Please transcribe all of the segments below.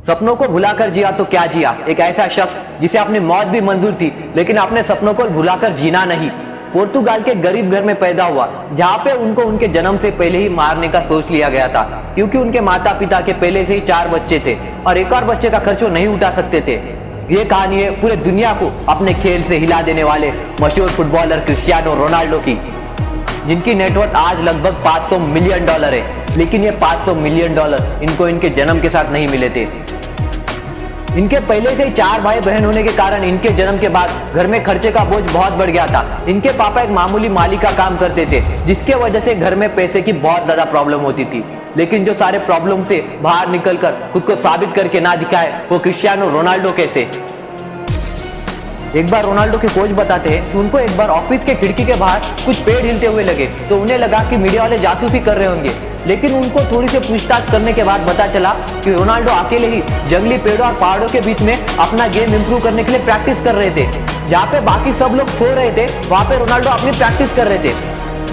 सपनों को भुलाकर जिया तो क्या जिया, एक ऐसा शख्स जिसे अपनी मौत भी मंजूर थी लेकिन अपने सपनों को भुलाकर जीना नहीं। पुर्तगाल के गरीब घर में पैदा हुआ जहाँ पे उनको उनके जन्म से पहले ही मारने का सोच लिया गया था, क्योंकि उनके माता पिता के पहले से ही 4 बच्चे थे और एक और बच्चे का खर्च नहीं उठा सकते थे। ये कहानी है पूरे दुनिया को अपने खेल से हिला देने वाले मशहूर फुटबॉलर क्रिस्टियानो रोनाल्डो की, जिनकी नेटवर्थ आज लगभग $500 मिलियन है। लेकिन ये $500 मिलियन इनको इनके जन्म के साथ नहीं मिले थे। इनके पहले से ही 4 भाई बहन होने के कारण इनके जन्म के बाद घर में खर्चे का बोझ बहुत बढ़ गया था। इनके पापा एक मामूली माली का काम करते थे, जिसके वजह से घर में पैसे की बहुत ज्यादा प्रॉब्लम होती थी। लेकिन जो सारे प्रॉब्लम से बाहर निकलकर खुद को साबित करके ना दिखाए वो क्रिस्टियानो रोनाल्डो कैसे। एक बार रोनाल्डो के कोच बताते हैं कि उनको एक बार ऑफिस के खिड़की के बाहर कुछ पेड़ हिलते हुए लगे, तो उन्हें लगा कि मीडिया वाले जासूसी कर रहे होंगे। लेकिन उनको थोड़ी सी पूछताछ करने के बाद पता चला कि रोनाल्डो अकेले ही जंगली पेड़ों और पहाड़ों के बीच में अपना गेम इंप्रूव करने के लिए प्रैक्टिस कर रहे थे। जहाँ पे बाकी सब लोग सो रहे थे वहाँ पे रोनाल्डो अपनी प्रैक्टिस कर रहे थे।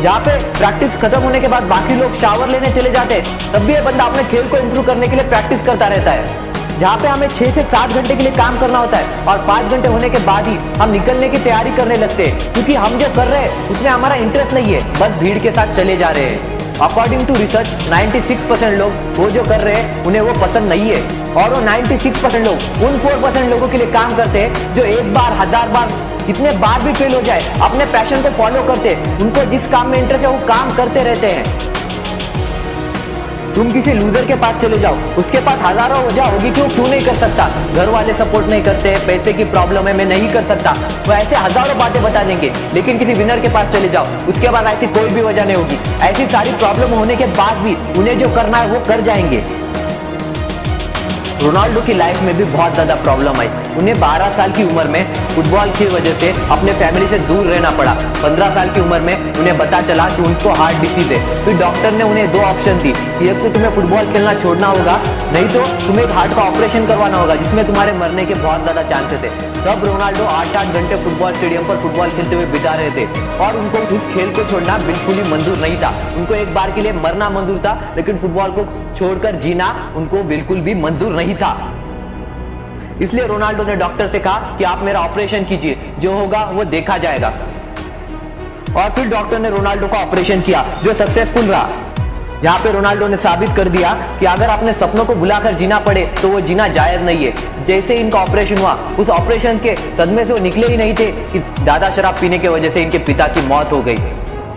जहाँ पे प्रैक्टिस खत्म होने के बाद बाकी लोग शावर लेने चले जाते, तब भी ये बंदा अपने खेल को इंप्रूव करने के लिए प्रैक्टिस करता रहता है। जहाँ पे हमें 6 से 7 घंटे के लिए काम करना होता है और 5 घंटे होने के बाद ही हम निकलने की तैयारी करने लगते हैं, क्योंकि हम जो कर रहे हैं उसमें हमारा इंटरेस्ट नहीं है, बस भीड़ के साथ चले जा रहे हैं। अकॉर्डिंग टू रिसर्च 96% लोग वो जो कर रहे हैं उन्हें वो पसंद नहीं है, और वो 96% लोग उन 4% लोगों के लिए काम करते हैं जो एक बार, 1000 बार, कितने बार भी फेल हो जाए अपने पैशन को फॉलो करते, उनको जिस काम में इंटरेस्ट है वो काम करते रहते हैं। तुम किसी लूजर के पास चले जाओ, उसके पास हजारों वजह होगी कि वो क्यों नहीं कर सकता। घर वाले सपोर्ट नहीं करते, पैसे की प्रॉब्लम है, मैं नहीं कर सकता, वो ऐसे हजारों बातें बता देंगे। लेकिन किसी विनर के पास चले जाओ, उसके बाद ऐसी कोई भी वजह नहीं होगी। ऐसी सारी प्रॉब्लम होने के बाद भी उन्हें जो करना है वो कर जाएंगे। रोनाल्डो की लाइफ में भी बहुत ज्यादा प्रॉब्लम आई। उन्हें 12 साल की उम्र में फुटबॉल की वजह से अपने फैमिली से दूर रहना पड़ा। 15 साल की उम्र में उन्हें पता चला कि उनको हार्ट डिसीज है। फिर डॉक्टर ने उन्हें 2 ऑप्शन दी कि एक तो तुम्हें फुटबॉल खेलना छोड़ना होगा, नहीं तो तुम्हें एक हार्ट का ऑपरेशन करवाना होगा जिसमें तुम्हारे मरने के बहुत ज्यादा चांसेस है। तब रोनाल्डो 8-8 घंटे फुटबॉल स्टेडियम पर फुटबॉल खेलते हुए बिता रहे थे और उनको उस खेल को छोड़ना बिल्कुल ही मंजूर नहीं था। उनको एक बार के लिए मरना मंजूर था, लेकिन फुटबॉल को छोड़कर जीना उनको बिल्कुल भी मंजूर नहीं था। इसलिए रोनाल्डो ने डॉक्टर से कहा कि आप मेरा ऑपरेशन कीजिए, जो होगा वो देखा जाएगा। और फिर डॉक्टर ने रोनाल्डो का ऑपरेशन किया जो सक्सेसफुल रहा। यहाँ पे रोनाल्डो ने साबित कर दिया कि अगर अपने सपनों को भुलाकर जीना पड़े तो वो जीना जायज नहीं है। जैसे इनका ऑपरेशन हुआ, उस ऑपरेशन के सदमे से वो निकले ही नहीं थे कि ज्यादा शराब पीने की वजह से इनके पिता की मौत हो गई।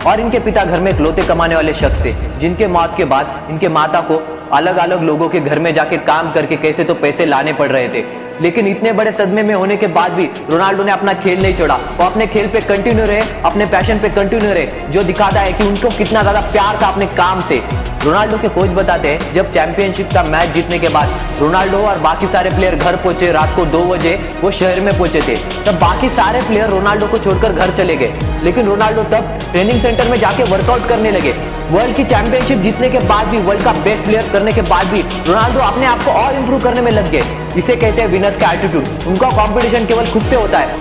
और इनके पिता घर में इकलौते कमाने वाले शख्स थे, जिनके मौत के बाद इनके माता को अलग अलग लोगों के घर में जाके काम करके कैसे तो पैसे लाने पड़ रहे थे। लेकिन इतने बड़े सदमे में होने के बाद भी रोनाल्डो ने अपना खेल नहीं छोड़ा। वो अपने खेल पे कंटिन्यू रहे, अपने पैशन पे कंटिन्यू रहे, जो दिखाता है कि उनको कितना ज्यादा प्यार था अपने काम से। रोनाल्डो के कोच बताते हैं जब चैंपियनशिप का मैच जीतने के बाद रोनाल्डो और बाकी सारे प्लेयर घर पहुंचे, रात को 2 बजे वो शहर में पहुंचे थे, तब बाकी सारे प्लेयर रोनाल्डो को छोड़कर घर चले गए। लेकिन रोनाल्डो तब ट्रेनिंग सेंटर में जाके वर्कआउट करने लगे। वर्ल्ड की चैंपियनशिप जीतने के बाद भी, वर्ल्ड का बेस्ट प्लेयर करने के बाद भी रोनाल्डो अपने आप को और इंप्रूव करने में लग गए। इसे कहते हैं विनर्स का एटीट्यूड। उनका कंपटीशन केवल खुद से होता है,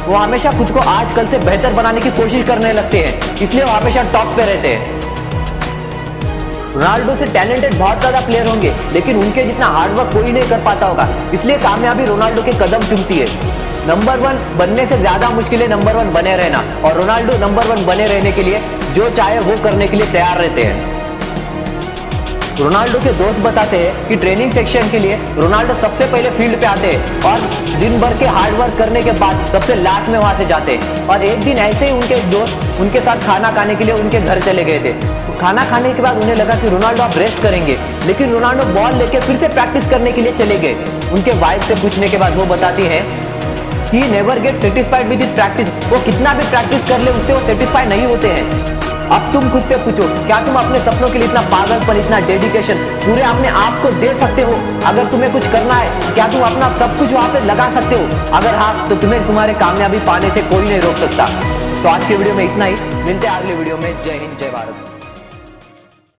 वो हमेशा खुद को आजकल से बेहतर बनाने की कोशिश करने लगते हैं, इसलिए वो हमेशा टॉप पे रहते हैं। रोनाल्डो से टैलेंटेड बहुत ज्यादा प्लेयर होंगे, लेकिन उनके जितना हार्डवर्क कोई नहीं कर पाता होगा, इसलिए कामयाबी रोनाल्डो के कदम चूमती है। नंबर 1 बनने से ज्यादा मुश्किल है नंबर 1 बने रहना, और रोनाल्डो नंबर 1 बने रहने के लिए जो चाहे वो करने के लिए तैयार रहते हैं। रोनाल्डो के दोस्त बताते हैं कि ट्रेनिंग सेक्शन के लिए रोनाल्डो सबसे पहले फील्ड पे आते हैं और दिन भर के हार्ड वर्क करने के बाद सबसे लास्ट में वहां से जाते हैं। और एक दिन ऐसे ही उनके दोस्त उनके साथ खाना खाने के लिए उनके घर चले गए थे। तो खाना खाने के बाद उन्हें लगा कि रोनाल्डो आप रेस्ट करेंगे, लेकिन रोनाल्डो बॉल लेके फिर से प्रैक्टिस करने के लिए चले गए। उनके वाइफ से पूछने के बाद वो बताती है कि never get satisfied with this practice. वो कितना भी प्रैक्टिस कर ले उससे वो सेटिस्फाई नहीं होते हैं। अब तुम खुद से पूछो, क्या तुम अपने सपनों के लिए इतना पागलपन, इतना डेडिकेशन पूरे अपने आप को दे सकते हो? अगर तुम्हें कुछ करना है, क्या तुम अपना सब कुछ वहां पे लगा सकते हो? अगर हाँ, तो तुम्हें तुम्हारे कामयाबी पाने से कोई नहीं रोक सकता। तो आज के वीडियो में इतना ही, मिलते हैं अगले वीडियो में। जय हिंद, जय भारत।